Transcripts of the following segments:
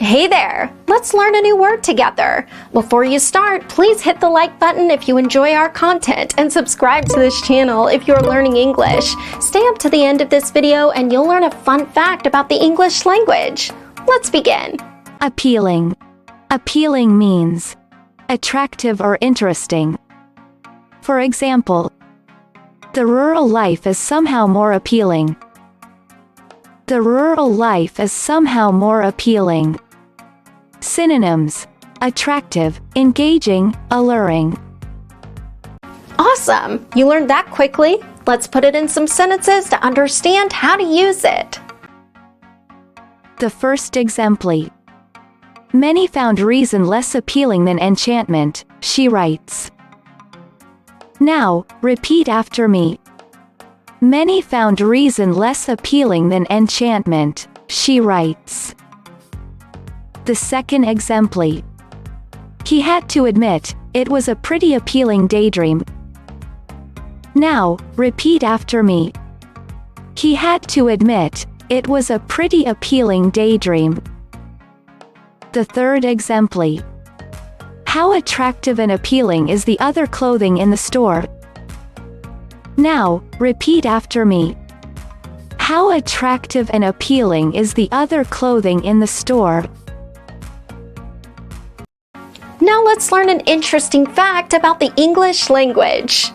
Hey there! Let's learn a new word together. Before you start, please hit the like button if you enjoy our content and subscribe to this channel if you're learning English. Stay up to the end of this video and you'll learn a fun fact about the English language. Let's begin. Appealing. Appealing means attractive or interesting. For example, the rural life is somehow more appealing. The rural life is somehow more appealing. Synonyms: attractive, engaging, alluring. Awesome! You learned that quickly. Let's put it in some sentences to understand how to use it. The first exemplar. Many found reason less appealing than enchantment, she writes. Now, repeat after me. Many found reason less appealing than enchantment, she writes. The second exemplar. He had to admit, it was a pretty appealing daydream. Now, repeat after me. He had to admit, it was a pretty appealing daydream. The third exemplar. How attractive and appealing is the other clothing in the store? Now, repeat after me. How attractive and appealing is the other clothing in the store? Now let's learn an interesting fact about the English language.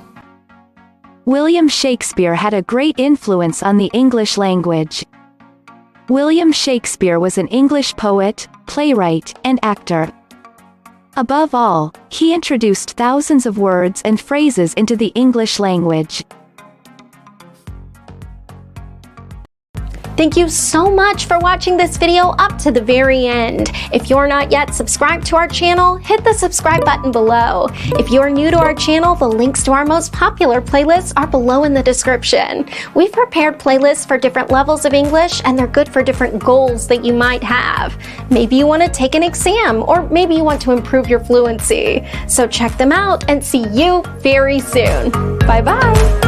William Shakespeare had a great influence on the English language. William Shakespeare was an English poet, playwright, and actor. Above all, he introduced thousands of words and phrases into the English language. Thank you so much for watching this video up to the very end. If you're not yet subscribed to our channel, hit the subscribe button below. If you're new to our channel, the links to our most popular playlists are below in the description. We've prepared playlists for different levels of English, and they're good for different goals that you might have. Maybe you want to take an exam, or maybe you want to improve your fluency. So check them out and see you very soon. Bye-bye.